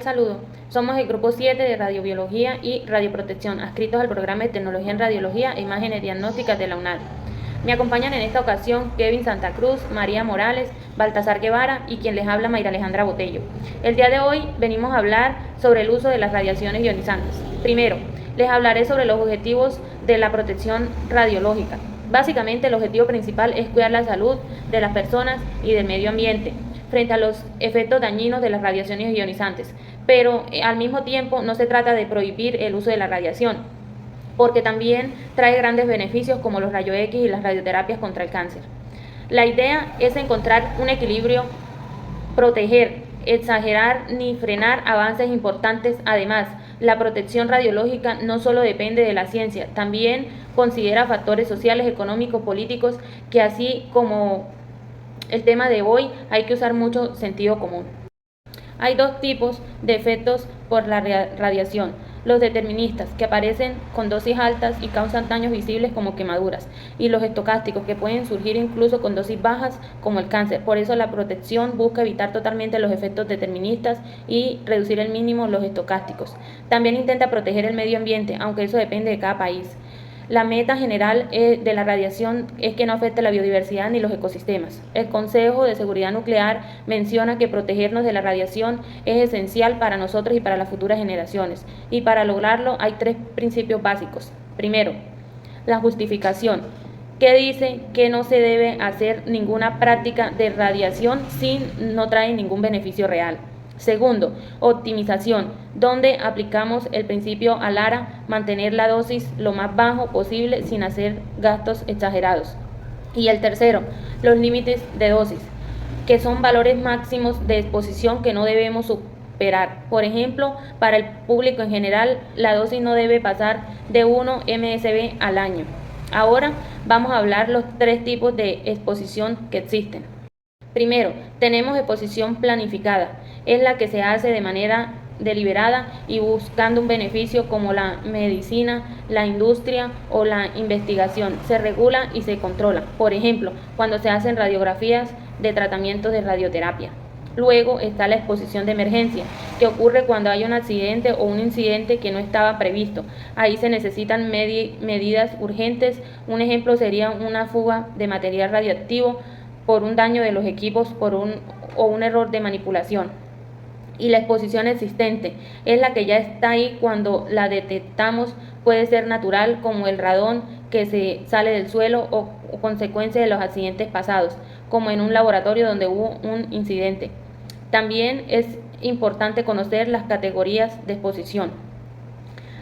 Saludo, somos el grupo 7 de Radiobiología y Radioprotección, adscritos al programa de Tecnología en Radiología e Imágenes Diagnósticas de la UNAD. Me acompañan en esta ocasión Kevin Santa Cruz, María Morales, Baltasar Guevara y quien les habla Mayra Alejandra Botello. El día de hoy venimos a hablar sobre el uso de las radiaciones ionizantes. Primero, les hablaré sobre los objetivos de la protección radiológica. Básicamente, el objetivo principal es cuidar la salud de las personas y del medio ambiente frente a los efectos dañinos de las radiaciones ionizantes, pero al mismo tiempo no se trata de prohibir el uso de la radiación, porque también trae grandes beneficios como los rayos X y las radioterapias contra el cáncer. La idea es encontrar un equilibrio, proteger, exagerar ni frenar avances importantes. Además, la protección radiológica no solo depende de la ciencia, también considera factores sociales, económicos, políticos, que así como el tema de hoy hay que usar mucho sentido común. Hay dos tipos de efectos por la radiación: los deterministas, que aparecen con dosis altas y causan daños visibles como quemaduras, y los estocásticos, que pueden surgir incluso con dosis bajas como el cáncer. Por eso la protección busca evitar totalmente los efectos deterministas y reducir al mínimo los estocásticos. También intenta proteger el medio ambiente, aunque eso depende de cada país. La meta general de la radiación es que no afecte la biodiversidad ni los ecosistemas. El Consejo de Seguridad Nuclear menciona que protegernos de la radiación es esencial para nosotros y para las futuras generaciones. Y para lograrlo hay tres principios básicos. Primero, la justificación, que dice que no se debe hacer ninguna práctica de radiación si no trae ningún beneficio real. Segundo, optimización, donde aplicamos el principio ALARA, mantener la dosis lo más bajo posible sin hacer gastos exagerados. Y el tercero, los límites de dosis, que son valores máximos de exposición que no debemos superar. Por ejemplo, para el público en general, la dosis no debe pasar de 1 mSv al año. Ahora vamos a hablar los tres tipos de exposición que existen. Primero, tenemos exposición planificada. Es la que se hace de manera deliberada y buscando un beneficio, como la medicina, la industria o la investigación. Se regula y se controla. Por ejemplo, cuando se hacen radiografías de tratamientos de radioterapia. Luego está la exposición de emergencia, que ocurre cuando hay un accidente o un incidente que no estaba previsto. Ahí se necesitan medidas urgentes. Un ejemplo sería una fuga de material radioactivo por un daño de los equipos o un error de manipulación. Y la exposición existente es la que ya está ahí cuando la detectamos. Puede ser natural, como el radón que se sale del suelo, o consecuencia de los accidentes pasados, como en un laboratorio donde hubo un incidente. También es importante conocer las categorías de exposición.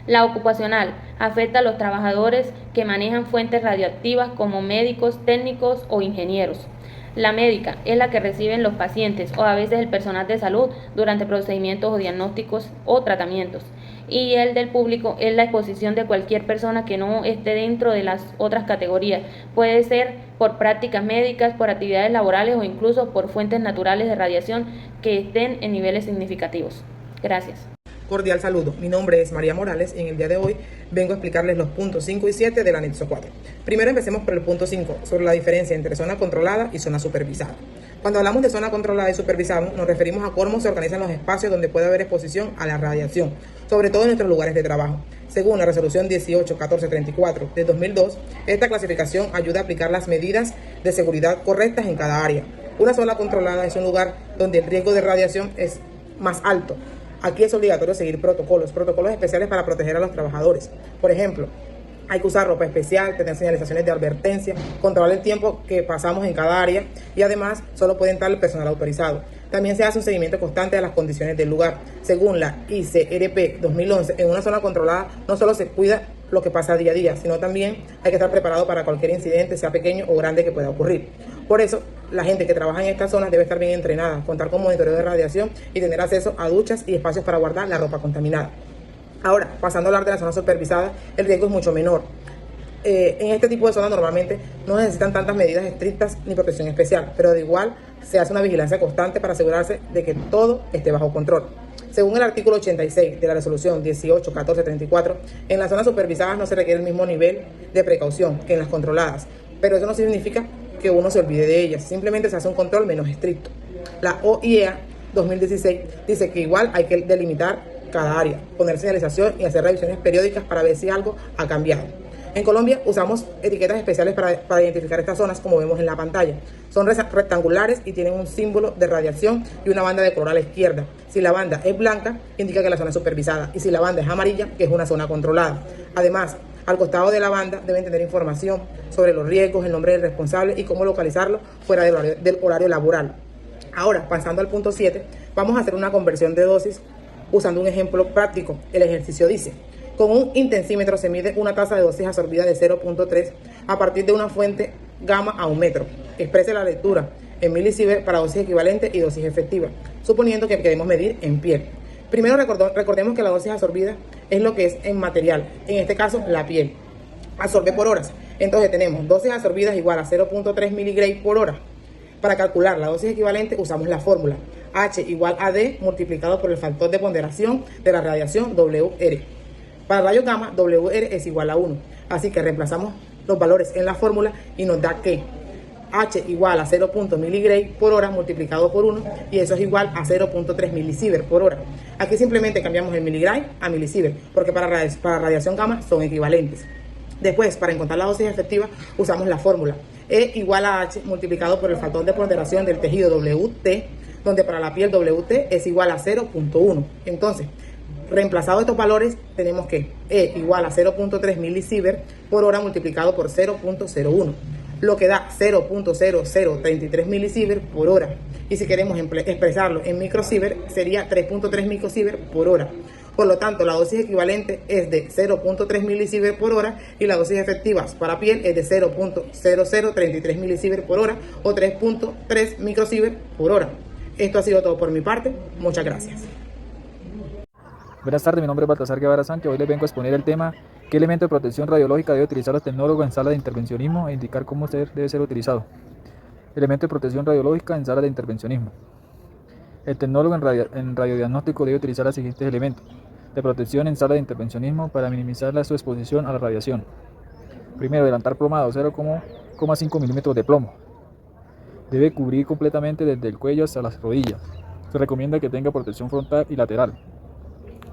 La ocupacional afecta a los trabajadores que manejan fuentes radioactivas, como médicos, técnicos o ingenieros. La médica es la que reciben los pacientes o a veces el personal de salud durante procedimientos o diagnósticos o tratamientos. Y el del público es la exposición de cualquier persona que no esté dentro de las otras categorías. Puede ser por prácticas médicas, por actividades laborales o incluso por fuentes naturales de radiación que estén en niveles significativos. Gracias. Cordial saludo, mi nombre es María Morales y en el día de hoy vengo a explicarles los puntos 5 y 7 del anexo 4. Primero empecemos por el punto 5, sobre la diferencia entre zona controlada y zona supervisada. Cuando hablamos de zona controlada y supervisada, nos referimos a cómo se organizan los espacios donde puede haber exposición a la radiación, sobre todo en nuestros lugares de trabajo. Según la resolución 181434 de 2002, esta clasificación ayuda a aplicar las medidas de seguridad correctas en cada área. Una zona controlada es un lugar donde el riesgo de radiación es más alto. Aquí es obligatorio seguir protocolos especiales para proteger a los trabajadores. Por ejemplo, hay que usar ropa especial, tener señalizaciones de advertencia, controlar el tiempo que pasamos en cada área y además solo puede entrar el personal autorizado. También se hace un seguimiento constante de las condiciones del lugar. Según la ICRP 2011, en una zona controlada no solo se cuida lo que pasa día a día, sino también hay que estar preparado para cualquier incidente, sea pequeño o grande, que pueda ocurrir. Por eso, la gente que trabaja en estas zonas debe estar bien entrenada, contar con monitoreo de radiación y tener acceso a duchas y espacios para guardar la ropa contaminada. Ahora, pasando a hablar de la zona supervisada, el riesgo es mucho menor. En este tipo de zonas normalmente no necesitan tantas medidas estrictas ni protección especial, pero de igual se hace una vigilancia constante para asegurarse de que todo esté bajo control. Según el artículo 86 de la resolución 181434, en las zonas supervisadas no se requiere el mismo nivel de precaución que en las controladas, pero eso no significa que uno se olvide de ellas, simplemente se hace un control menos estricto. La OIEA 2016 dice que igual hay que delimitar cada área, poner señalización y hacer revisiones periódicas para ver si algo ha cambiado. En Colombia usamos etiquetas especiales para identificar estas zonas, como vemos en la pantalla. Son rectangulares y tienen un símbolo de radiación y una banda de color a la izquierda. Si la banda es blanca, indica que la zona es supervisada, y si la banda es amarilla, que es una zona controlada. Además, al costado de la banda deben tener información sobre los riesgos, el nombre del responsable y cómo localizarlo fuera del horario laboral. Ahora, pasando al punto 7, vamos a hacer una conversión de dosis usando un ejemplo práctico. El ejercicio dice: con un intensímetro se mide una tasa de dosis absorbida de 0.3 a partir de una fuente gamma a 1 metro. Exprese la lectura en milisievert para dosis equivalente y dosis efectiva, suponiendo que queremos medir en piel. Primero recordemos que la dosis absorbida es lo que es en material, en este caso la piel. Absorbe por horas. Entonces tenemos dosis absorbidas igual a 0.3 miligray por hora. Para calcular la dosis equivalente usamos la fórmula H igual a D multiplicado por el factor de ponderación de la radiación WR. Para rayos gamma, WR es igual a 1. Así que reemplazamos los valores en la fórmula y nos da que H igual a 0.0 miligray por hora multiplicado por 1, y eso es igual a 0.3 milisievert por hora. Aquí simplemente cambiamos el miligray a milisievert, porque para radiación gamma son equivalentes. Después, para encontrar la dosis efectiva, usamos la fórmula E igual a H multiplicado por el factor de ponderación del tejido WT, donde para la piel WT es igual a 0.1. Entonces, reemplazado estos valores, tenemos que E igual a 0.3 milisievert por hora multiplicado por 0.01, lo que da 0.0033 milisievert por hora. Y si queremos expresarlo en microsievert, sería 3.3 microsievert por hora. Por lo tanto, la dosis equivalente es de 0.3 milisievert por hora y la dosis efectiva para piel es de 0.0033 milisievert por hora o 3.3 microsievert por hora. Esto ha sido todo por mi parte. Muchas gracias. Buenas tardes, mi nombre es Baltasar Guevara Sánchez. Hoy les vengo a exponer el tema: ¿qué elemento de protección radiológica debe utilizar los tecnólogos en sala de intervencionismo e indicar cómo debe ser utilizado? Elemento de protección radiológica en sala de intervencionismo. El tecnólogo en radiodiagnóstico debe utilizar los siguientes elementos de protección en sala de intervencionismo para minimizar su exposición a la radiación. Primero, delantal plomado, 0,5 milímetros de plomo. Debe cubrir completamente desde el cuello hasta las rodillas. Se recomienda que tenga protección frontal y lateral.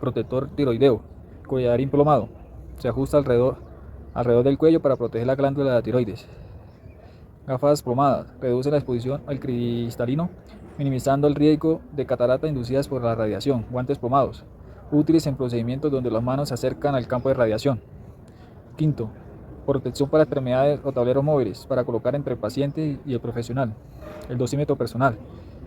Protector tiroideo, collarín plomado. Se ajusta alrededor del cuello para proteger la glándula de la tiroides. Gafas plomadas, reduce la exposición al cristalino, minimizando el riesgo de catarata inducidas por la radiación. Guantes plomados, útiles en procedimientos donde las manos se acercan al campo de radiación. Quinto, protección para extremidades o tableros móviles, para colocar entre el paciente y el profesional. El dosímetro personal,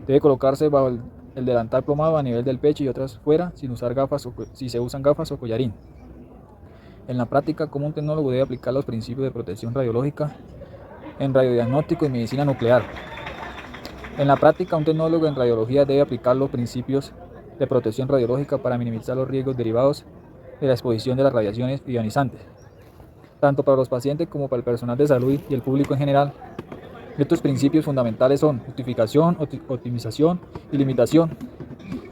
debe colocarse bajo el delantal plomado a nivel del pecho y otras fuera, sin usar gafas si se usan gafas o collarín. En la práctica, cómo un tecnólogo debe aplicar los principios de protección radiológica en radiodiagnóstico y medicina nuclear. En la práctica, un tecnólogo en radiología debe aplicar los principios de protección radiológica para minimizar los riesgos derivados de la exposición de las radiaciones ionizantes, tanto para los pacientes como para el personal de salud y el público en general. Estos principios fundamentales son justificación, optimización y limitación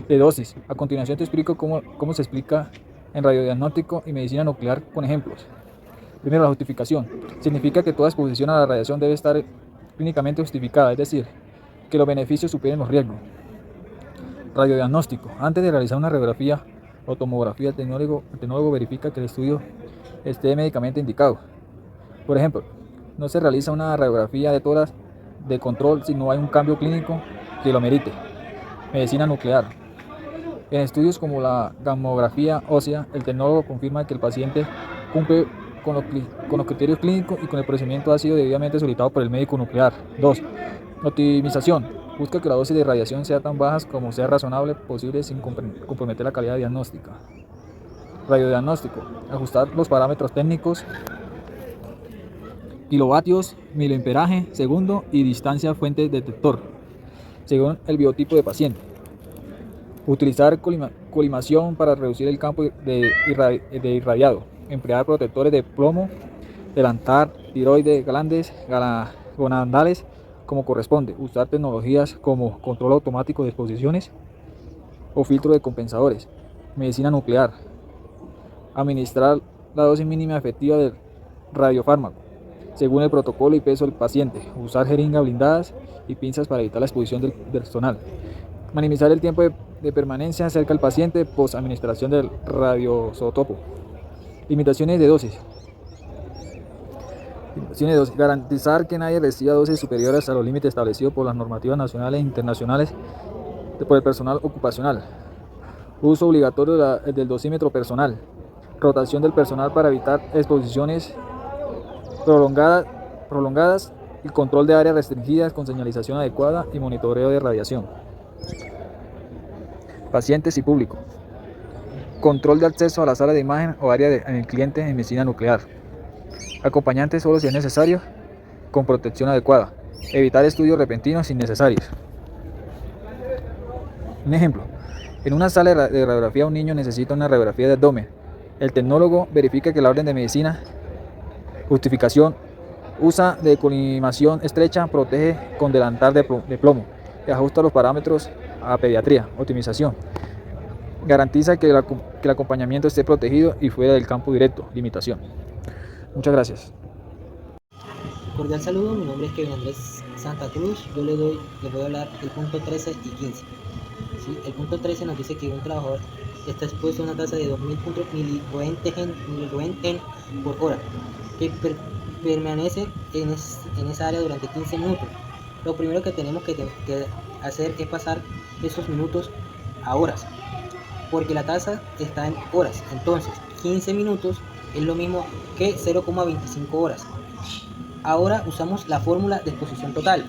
de dosis. A continuación te explico cómo se explica en radiodiagnóstico y medicina nuclear con ejemplos. Primero, la justificación. Significa que toda exposición a la radiación debe estar clínicamente justificada, es decir, que los beneficios superen los riesgos. Radiodiagnóstico. Antes de realizar una radiografía o tomografía, el tecnólogo verifica que el estudio esté médicamente indicado. Por ejemplo, no se realiza una radiografía de tórax de control si no hay un cambio clínico que lo merite. Medicina nuclear. En estudios como la gamografía ósea, el tecnólogo confirma que el paciente cumple con los criterios clínicos y con el procedimiento ha sido debidamente solicitado por el médico nuclear. 2. Optimización. Busca que la dosis de radiación sea tan baja como sea razonable posible sin comprometer la calidad diagnóstica. Radiodiagnóstico. Ajustar los parámetros técnicos: kilovatios, miliamperaje segundo y distancia fuente detector, según el biotipo de paciente. Utilizar colimación para reducir el campo de irradiado. Emplear protectores de plomo, delantal, tiroides, glandes, gonadales como corresponde. Usar tecnologías como control automático de exposiciones o filtro de compensadores. Medicina nuclear. Administrar la dosis mínima efectiva del radiofármaco según el protocolo y peso del paciente. Usar jeringas blindadas y pinzas para evitar la exposición del personal. Minimizar el tiempo de permanencia cerca del paciente post administración del radioisótopo. Limitaciones de dosis. Garantizar que nadie reciba dosis superiores a los límites establecidos por las normativas nacionales e internacionales por el personal ocupacional. Uso obligatorio del dosímetro personal. Rotación del personal para evitar exposiciones prolongadas y control de áreas restringidas con señalización adecuada y monitoreo de radiación. Pacientes y público. Control de acceso a la sala de imagen o área del cliente en medicina nuclear. Acompañantes solo si es necesario, con protección adecuada. Evitar estudios repentinos innecesarios. Un ejemplo. En una sala de radiografía un niño necesita una radiografía de abdomen. El tecnólogo verifica que la orden de medicina, justificación, usa de colimación estrecha, protege con delantal de plomo y ajusta los parámetros a pediatría, optimización. Garantiza que el acompañamiento esté protegido y fuera del campo directo, limitación. Muchas gracias. Cordial saludo, mi nombre es Kevin Andrés Santa Cruz. Yo les voy a hablar del punto 13 y 15. ¿Sí? El punto 13 nos dice que un trabajador está expuesto a una tasa de 2000 miliroentgen por hora, que permanece en esa área durante 15 minutos. Lo primero que tenemos que hacer es pasar esos minutos a horas, porque la tasa está en horas. Entonces 15 minutos es lo mismo que 0,25 horas. Ahora usamos la fórmula de exposición total.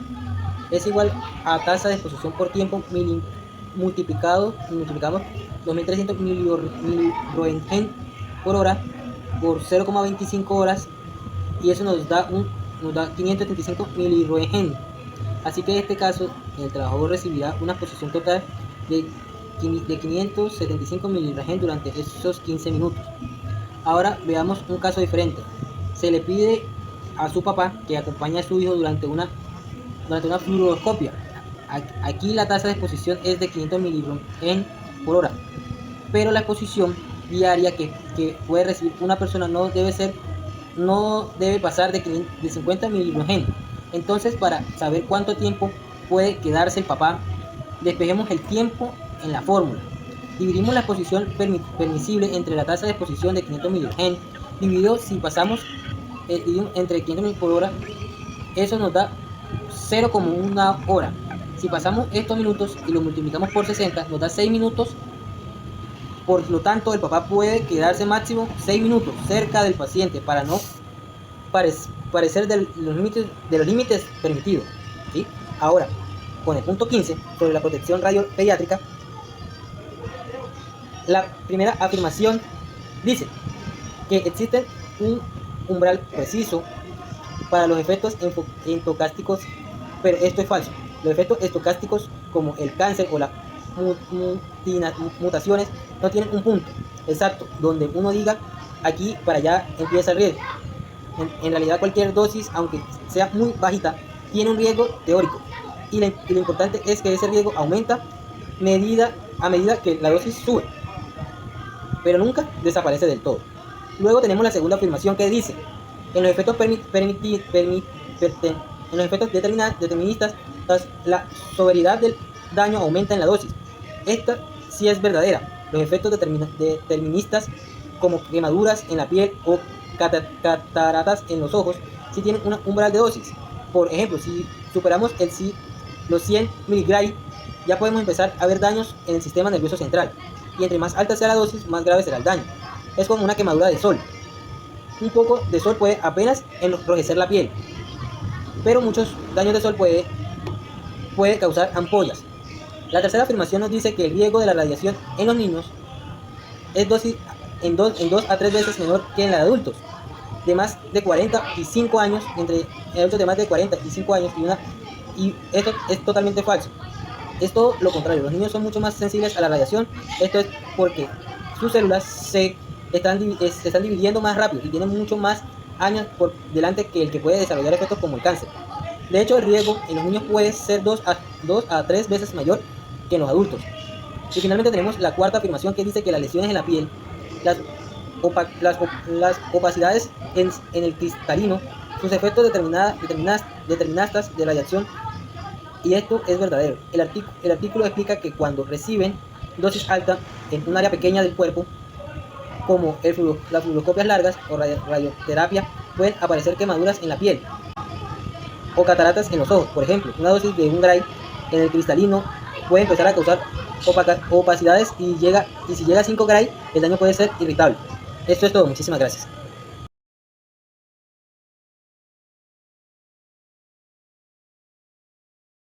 Es igual a tasa de exposición por tiempo multiplicamos 2300 miliroentgen por hora por 0,25 horas, y eso nos da 535 miliroentgen. Así que en este caso el trabajador recibirá una exposición total de 575 miliroentgen durante esos 15 minutos. Ahora veamos un caso diferente. Se le pide a su papá que acompañe a su hijo durante una fluoroscopia. Aquí la tasa de exposición es de 500 miliroentgen por hora, pero la exposición diaria que puede recibir una persona no debe pasar de 50 miliroentgen. Entonces, para saber cuánto tiempo puede quedarse el papá, despejemos el tiempo en la fórmula. Dividimos la exposición permisible entre la tasa de exposición de 500 miliroentgen dividido si pasamos entre 500 mil por hora. Eso nos da 0,1 hora. Si pasamos estos minutos y lo multiplicamos por 60, nos da 6 minutos. Por lo tanto, el papá puede quedarse máximo 6 minutos cerca del paciente para no parecer de los límites permitidos. ¿Sí? Ahora, con el punto 15 sobre la protección radiopediátrica, la primera afirmación dice que existe un umbral preciso para los efectos estocásticos, pero esto es falso. Los efectos estocásticos como el cáncer o las mutaciones no tienen un punto exacto donde uno diga aquí para allá empieza el riesgo. En realidad cualquier dosis, aunque sea muy bajita, tiene un riesgo teórico, y lo importante es que ese riesgo aumenta a medida que la dosis sube, pero nunca desaparece del todo. Luego tenemos la segunda afirmación que dice: en los efectos deterministas, la severidad del daño aumenta en la dosis. Esta sí es verdadera. Los efectos deterministas, como quemaduras en la piel o cataratas en los ojos, sí tienen un umbral de dosis. Por ejemplo, si superamos los 100 mg, ya podemos empezar a ver daños en el sistema nervioso central, y entre más alta sea la dosis, más grave será el daño. Es como una quemadura de sol. Un poco de sol puede apenas enrojecer la piel, pero muchos daños de sol puede causar ampollas. La tercera afirmación nos dice que el riesgo de la radiación en los niños es en 2 a 3 veces menor que en la de adultos de más de 45 años, entre adultos de más de 45 años, y esto es totalmente falso. Es todo lo contrario. Los niños son mucho más sensibles a la radiación. Esto es porque sus células se están dividiendo más rápido y tienen mucho más años por delante que el que puede desarrollar efectos como el cáncer. De hecho, el riesgo en los niños puede ser 2 a 3 veces mayor que en los adultos. Y finalmente tenemos la cuarta afirmación que dice que las lesiones en la piel, las opacidades en el cristalino, sus efectos deterministas de radiación Y esto es verdadero. El artículo explica que cuando reciben dosis alta en un área pequeña del cuerpo, como las fluoroscopias largas o radioterapia, pueden aparecer quemaduras en la piel o cataratas en los ojos. Por ejemplo, una dosis de 1 Gray en el cristalino puede empezar a causar opacidades y si llega a 5 Gray, el daño puede ser irritable. Esto es todo. Muchísimas gracias.